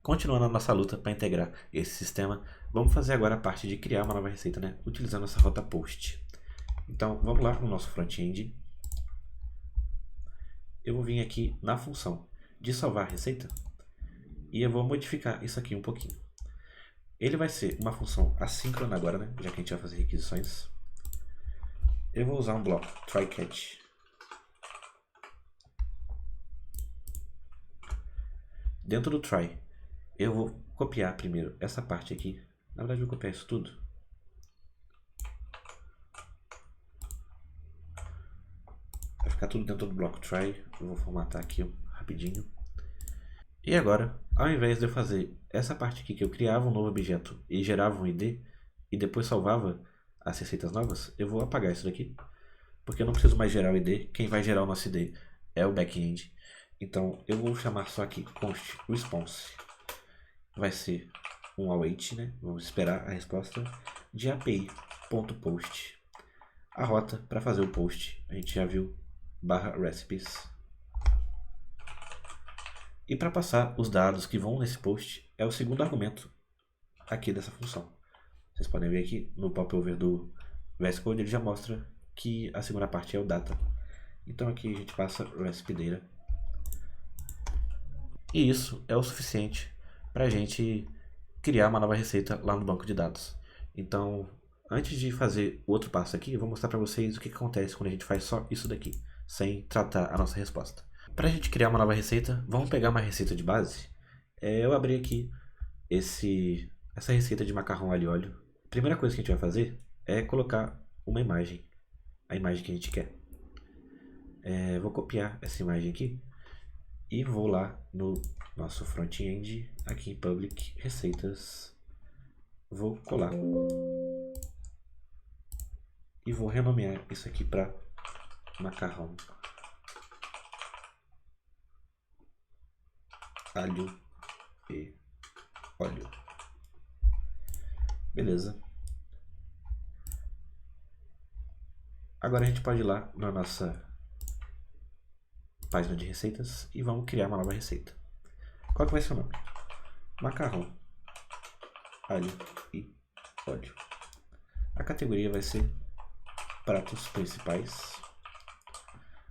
Continuando a nossa luta para integrar esse sistema, vamos fazer agora a parte de criar uma nova receita, né? Utilizando essa rota post. Então, vamos lá no nosso front-end. Eu vou vir aqui na função de salvar receita e eu vou modificar isso aqui um pouquinho. Ele vai ser uma função assíncrona agora, né? Já que a gente vai fazer requisições. Eu vou usar um bloco try-catch. Dentro do try, eu vou copiar primeiro essa parte aqui. Na verdade, eu vou copiar isso tudo. Vai ficar tudo dentro do bloco try. Eu vou formatar aqui rapidinho. E agora, ao invés de eu fazer essa parte aqui que eu criava um novo objeto e gerava um ID e depois salvava as receitas novas, eu vou apagar isso daqui, porque eu não preciso mais gerar o ID. Quem vai gerar o nosso ID é o back-end. Então eu vou chamar só aqui const response. Vai ser um await, né? Vamos esperar a resposta de api.post. A rota para fazer o post a gente já viu, /recipes. E para passar os dados que vão nesse post é o segundo argumento aqui dessa função. Vocês podem ver aqui no popover do VS Code, ele já mostra que a segunda parte é o data. Então aqui a gente passa recipe data. E isso é o suficiente para a gente criar uma nova receita lá no banco de dados. Então, antes de fazer o outro passo aqui, eu vou mostrar para vocês o que acontece quando a gente faz só isso daqui, sem tratar a nossa resposta. Para a gente criar uma nova receita, vamos pegar uma receita de base. Eu abri aqui essa receita de macarrão alho e óleo. A primeira coisa que a gente vai fazer é colocar uma imagem, a imagem que a gente quer. Vou copiar essa imagem aqui e vou lá no nosso front-end, aqui em public, receitas, vou colar e vou renomear isso aqui para macarrão alho e óleo. Beleza. Agora a gente pode ir lá na nossa página de receitas e vamos criar uma nova receita. Qual que vai ser o nome? Macarrão alho e óleo. A categoria vai ser pratos principais.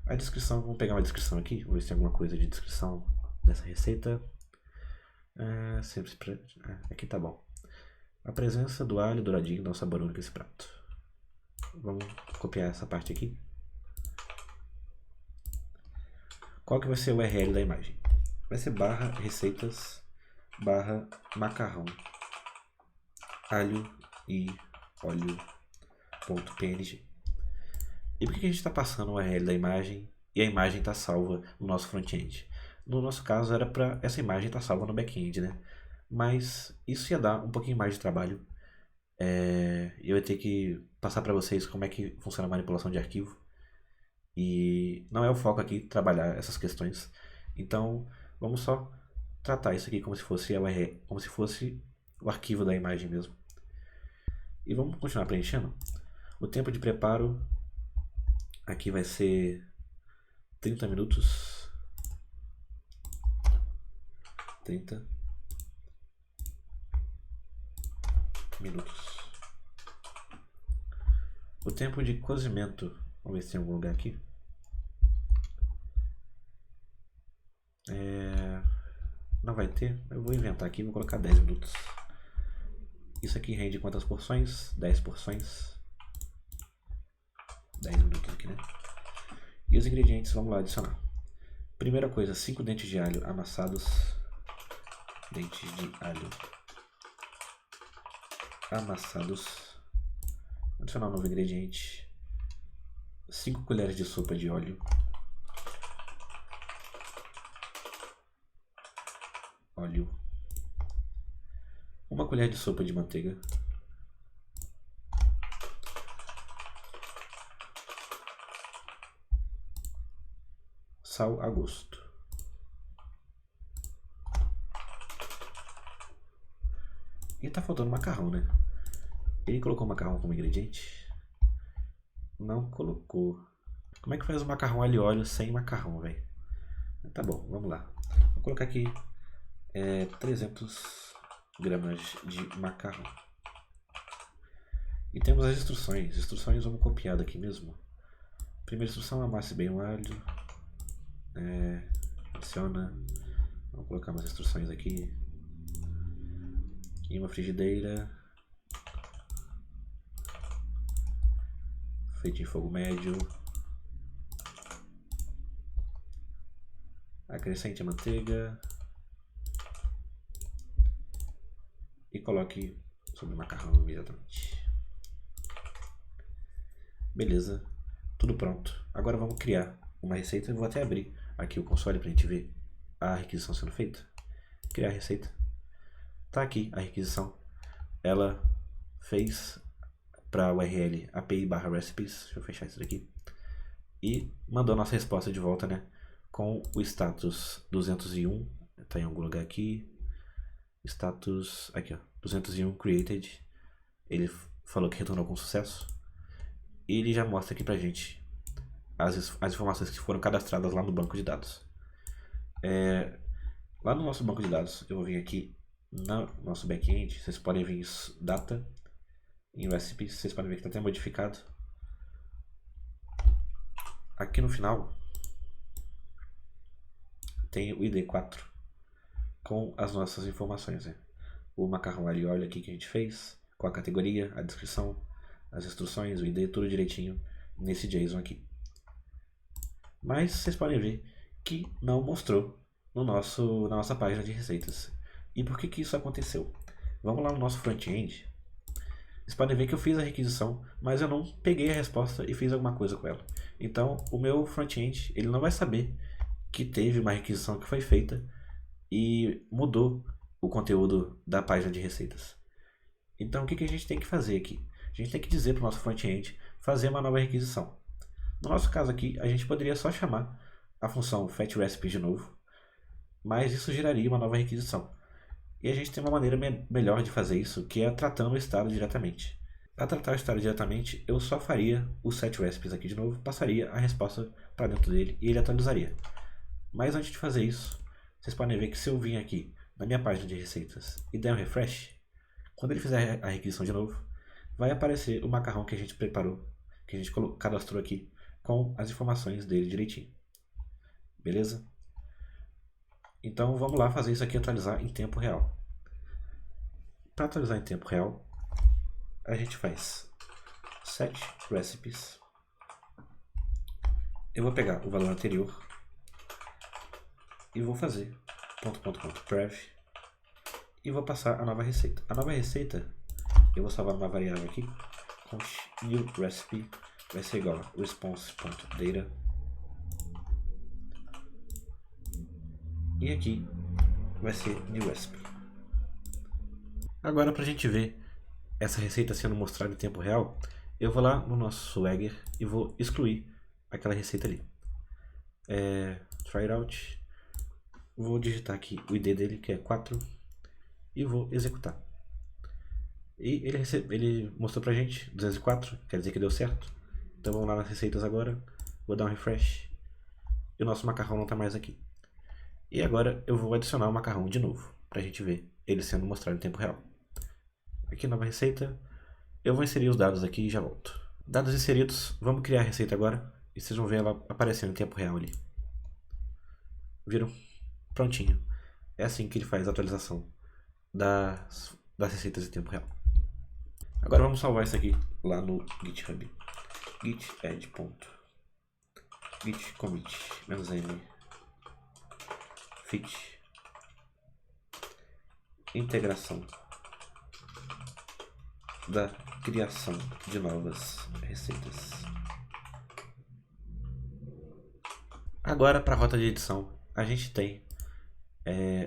A descrição, vamos pegar uma descrição aqui, vamos ver se tem alguma coisa de descrição dessa receita. Aqui tá bom. A presença do alho douradinho dá um sabor único a esse prato. Vamos copiar essa parte aqui. Qual que vai ser o URL da imagem? Vai ser /receitas /macarrão alho e óleo.png. E por que a gente está passando o URL da imagem e a imagem está salva no nosso front-end? No nosso caso era para essa imagem estar salva no back-end, né? Mas isso ia dar um pouquinho mais de trabalho. Eu ia ter que passar para vocês como é que funciona a manipulação de arquivo. E não é o foco aqui trabalhar essas questões. Então vamos só tratar isso aqui como se fosse como se fosse o arquivo da imagem mesmo. E vamos continuar preenchendo. O tempo de preparo aqui vai ser 30 minutos. 30 minutos. O tempo de cozimento, vamos ver se tem algum lugar aqui. Não vai ter, eu vou inventar aqui, vou colocar 10 minutos. Isso aqui rende quantas porções? 10 porções. 10 minutos aqui, né? E os ingredientes, vamos lá adicionar. Primeira coisa, 5 dentes de alho amassados. Dentes de alho amassados. Adicionar um novo ingrediente. 5 colheres de sopa de óleo. Óleo. 1 colher de sopa de manteiga. Sal a gosto. E tá faltando macarrão, né? Ele colocou macarrão como ingrediente? Não colocou. Como é que faz o macarrão alho e óleo sem macarrão, velho? Tá bom, vamos lá. Vou colocar aqui é 300 gramas de macarrão. E temos as instruções. Instruções vamos copiar daqui mesmo. Primeira instrução: amasse bem o alho. Adiciona. Vamos colocar umas instruções aqui. Em uma frigideira. Feita em fogo médio. Acrescente a manteiga. E coloque sobre o macarrão imediatamente. Beleza. Tudo pronto. Agora vamos criar uma receita. Eu vou até abrir aqui o console para a gente ver a requisição sendo feita. Criar a receita. Tá aqui a requisição. Ela fez para URL api/recipes. Deixa eu fechar isso daqui. E mandou a nossa resposta de volta, né? Com o status 201. Tá em algum lugar aqui. Status aqui, ó, 201 created. Ele falou que retornou com sucesso. E ele já mostra aqui pra gente as informações que foram cadastradas lá no banco de dados. Lá no nosso banco de dados, eu vou vir aqui no nosso back-end. Vocês podem ver isso, data em recipes. Vocês podem ver que está até modificado. Aqui no final tem o ID4 com as nossas informações, né? O macarrão alho e óleo aqui que a gente fez, com a categoria, a descrição, as instruções, o ID, tudo direitinho nesse JSON aqui. Mas vocês podem ver que não mostrou na nossa página de receitas. E por que isso aconteceu? Vamos lá no nosso front-end. Vocês podem ver que eu fiz a requisição, mas eu não peguei a resposta e fiz alguma coisa com ela. Então o meu front-end ele não vai saber que teve uma requisição que foi feita e mudou o conteúdo da página de receitas. Então o que a gente tem que fazer aqui? A gente tem que dizer para o nosso front-end fazer uma nova requisição. No nosso caso aqui, a gente poderia só chamar a função fetchRecipe de novo, mas isso geraria uma nova requisição. E a gente tem uma maneira melhor de fazer isso, que é tratando o estado diretamente. Para tratar o estado diretamente, eu só faria o setRecipes aqui de novo, passaria a resposta para dentro dele e ele atualizaria. Mas antes de fazer isso, vocês podem ver que se eu vir aqui na minha página de receitas e der um refresh, quando ele fizer a requisição de novo, vai aparecer o macarrão que a gente preparou, que a gente cadastrou aqui, com as informações dele direitinho. Beleza? Então vamos lá fazer isso aqui atualizar em tempo real. Para atualizar em tempo real, a gente faz setRecipes. Eu vou pegar o valor anterior e vou fazer .prev e vou passar a nova receita. A nova receita eu vou salvar uma variável aqui, new recipe vai ser igual a response.data e aqui vai ser new recipe. Agora para a gente ver essa receita sendo mostrada em tempo real, eu vou lá no nosso Swagger e vou excluir aquela receita ali. Try it out. Vou digitar aqui o ID dele, que é 4, e vou executar. E ele mostrou pra gente 204, quer dizer que deu certo. Então vamos lá nas receitas agora, vou dar um refresh, e o nosso macarrão não está mais aqui. E agora eu vou adicionar o macarrão de novo, pra gente ver ele sendo mostrado em tempo real. Aqui nova receita, eu vou inserir os dados aqui e já volto. Dados inseridos, vamos criar a receita agora, e vocês vão ver ela aparecendo em tempo real ali. Viram? Prontinho. É assim que ele faz a atualização das receitas em tempo real. Agora vamos salvar isso aqui lá no GitHub. Git add. Git commit -m fit integração da criação de novas receitas. Agora para a rota de edição a gente tem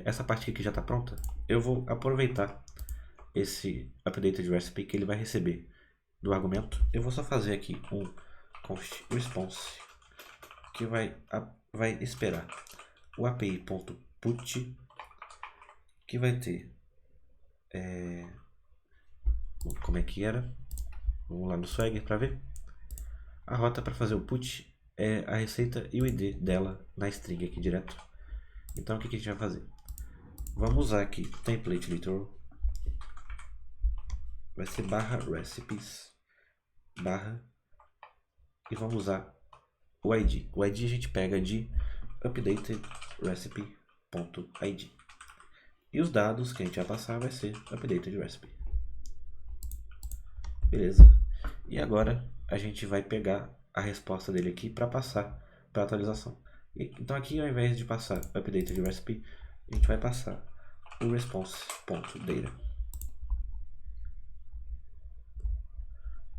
essa parte aqui que já está pronta. Eu vou aproveitar esse updated recipe que ele vai receber do argumento. Eu vou só fazer aqui um const response que vai esperar o api.put, que vai ter como é que era? Vamos lá no Swagger para ver. A rota para fazer o put é a receita e o ID dela na string aqui direto. Então o que a gente vai fazer? Vamos usar aqui template literal, vai ser barra recipes, barra, e vamos usar o ID. O ID a gente pega de updatedRecipe.id. E os dados que a gente vai passar vai ser updatedRecipe. Beleza. E agora a gente vai pegar a resposta dele aqui para passar para atualização. Então aqui, ao invés de passar updatedRecipe, a gente vai passar o response.data.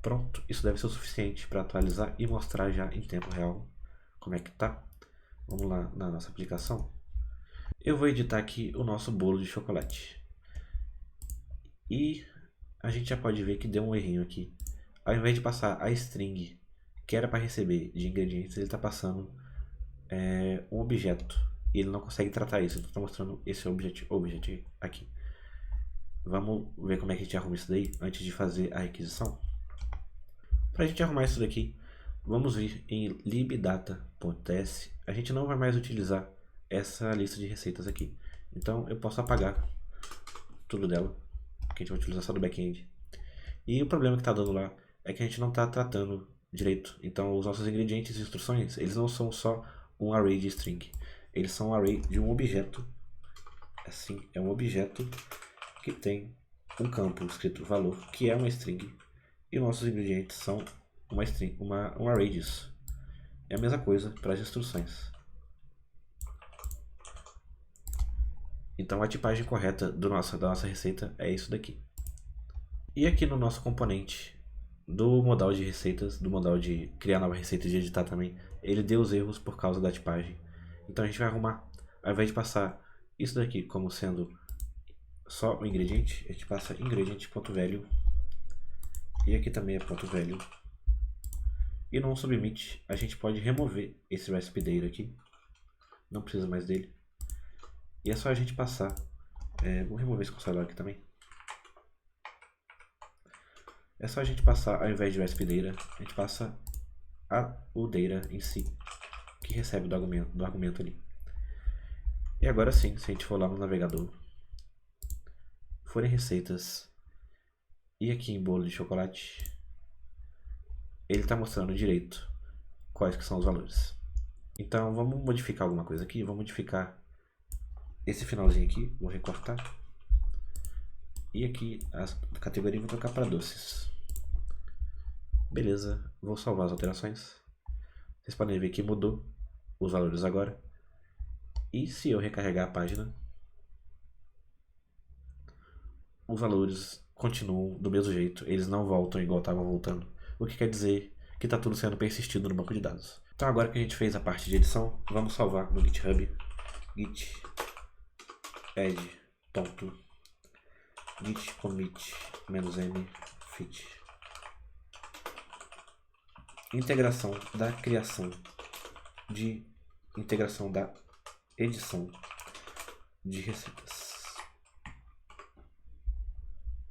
Pronto, isso deve ser o suficiente para atualizar e mostrar já em tempo real como é que tá. Vamos lá na nossa aplicação. Eu vou editar aqui o nosso bolo de chocolate. E a gente já pode ver que deu um errinho aqui. Ao invés de passar a string que era para receber de ingredientes, ele está passando um objeto. E ele não consegue tratar isso. Então está mostrando esse objet aqui. Vamos ver como é que a gente arruma isso daí antes de fazer a requisição. Para a gente arrumar isso daqui, vamos vir em libdata.ts. A gente não vai mais utilizar essa lista de receitas aqui. Então eu posso apagar tudo dela, que a gente vai utilizar só do back-end. E o problema que está dando lá é que a gente não está tratando direito. Então os nossos ingredientes e instruções, eles não são só um array de string. Eles são um array de um objeto. Assim, é um objeto que tem um campo escrito valor, que é uma string. E nossos ingredientes são uma string, um array disso. É a mesma coisa para as instruções. Então a tipagem correta da nossa receita é isso daqui. E aqui no nosso componente do modal de receitas, do modal de criar nova receita e de editar também, ele deu os erros por causa da tipagem. Então a gente vai arrumar, ao invés de passar isso daqui como sendo só o ingrediente, a gente passa ingredient.value. E aqui também é .value. E no submit a gente pode remover esse recipe data aqui. Não precisa mais dele. E é só a gente passar. Vou remover esse console aqui também. É só a gente passar, ao invés de recipe data, a gente passa o data em si, que recebe do argumento ali. E agora sim, se a gente for lá no navegador, for em receitas, e aqui em bolo de chocolate, ele está mostrando direito quais que são os valores. Então vamos modificar alguma coisa aqui. Vou modificar esse finalzinho aqui, vou recortar. E aqui a categoria vou trocar para doces. Beleza, vou salvar as alterações. Vocês podem ver que mudou os valores agora. E se eu recarregar a página, os valores continuam do mesmo jeito, eles não voltam igual estavam voltando, o que quer dizer que está tudo sendo persistido no banco de dados. Então agora que a gente fez a parte de edição, vamos salvar no GitHub, git add.git commit -m fit. Integração da criação de integração da edição de receitas.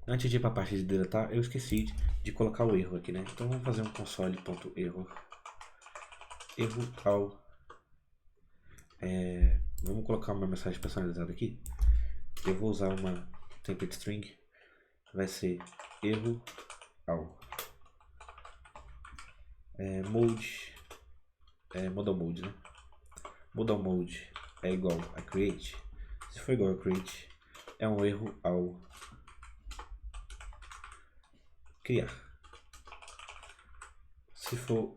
Antes de ir para a parte de deletar, eu esqueci de colocar o erro aqui, né? Então vamos fazer um console.erro. Erro ao. Vamos colocar uma mensagem personalizada aqui. Eu vou usar uma template string. Vai ser erro ao. Mode. Modal mode, né? Modal mode é igual a create. Se for igual a create, é um erro ao criar. Se for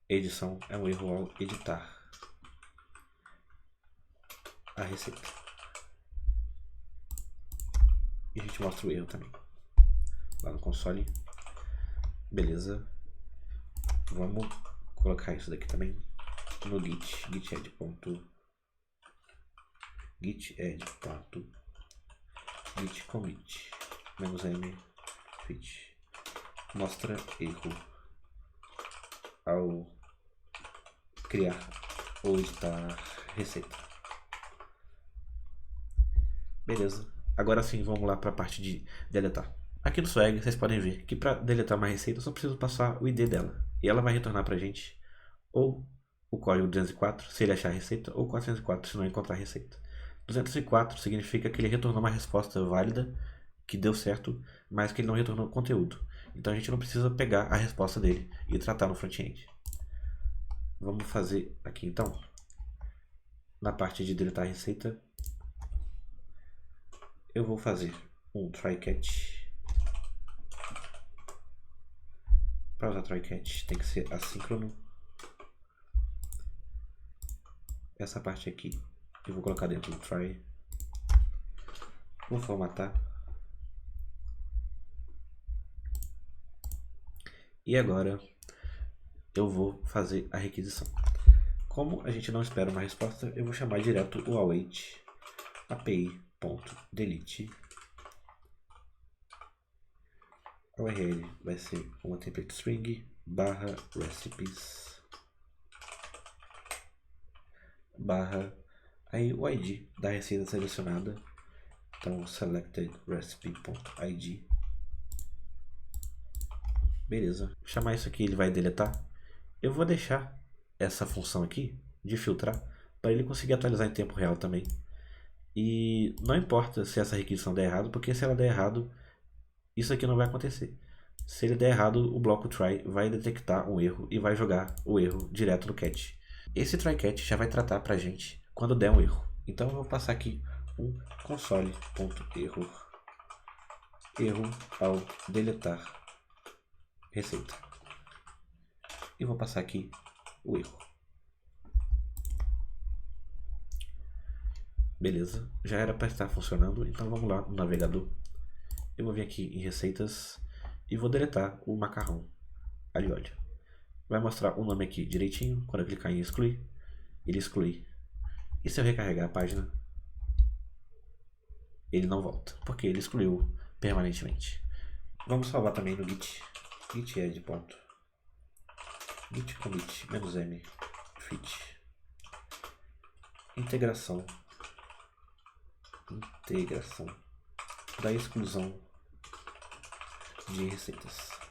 edição, é um erro ao editar a receita. E a gente mostra o erro também lá no console. Beleza. Vamos colocar isso daqui também no git add.git commit -m fit. Mostra erro ao criar ou editar receita. Beleza. Agora sim, vamos lá para a parte de deletar. Aqui no Swag, vocês podem ver que para deletar uma receita, eu só preciso passar o ID dela. E ela vai retornar para a gente ou o código 204, se ele achar a receita, ou 404, se não encontrar a receita. 204 significa que ele retornou uma resposta válida, que deu certo, mas que ele não retornou conteúdo. Então a gente não precisa pegar a resposta dele e tratar no front-end. Vamos fazer aqui então, na parte de deletar a receita, eu vou fazer um try catch. Para usar try catch tem que ser assíncrono. Essa parte aqui eu vou colocar dentro do try. Vou formatar. E agora eu vou fazer a requisição. Como a gente não espera uma resposta, eu vou chamar direto o await api.delete. A URL vai ser uma template string barra recipes barra aí o ID da receita selecionada. Então selected recipe.id. Beleza. Vou chamar isso aqui, ele vai deletar. Eu vou deixar essa função aqui de filtrar para ele conseguir atualizar em tempo real também. E não importa se essa requisição der errado, porque se ela der errado, isso aqui não vai acontecer. Se ele der errado, o bloco try vai detectar um erro e vai jogar o erro direto no catch. Esse try catch já vai tratar pra gente quando der um erro. Então eu vou passar aqui um console.error, erro ao deletar receita. E vou passar aqui o erro. Beleza, já era para estar funcionando, então vamos lá no navegador. Eu vou vir aqui em receitas e vou deletar o macarrão alho e óleo. Vai mostrar o nome aqui direitinho. Quando eu clicar em excluir, ele exclui. E se eu recarregar a página, ele não volta, porque ele excluiu permanentemente. Vamos salvar também no git. Git add ponto. Git commit -m fit. Integração da exclusão de receitas.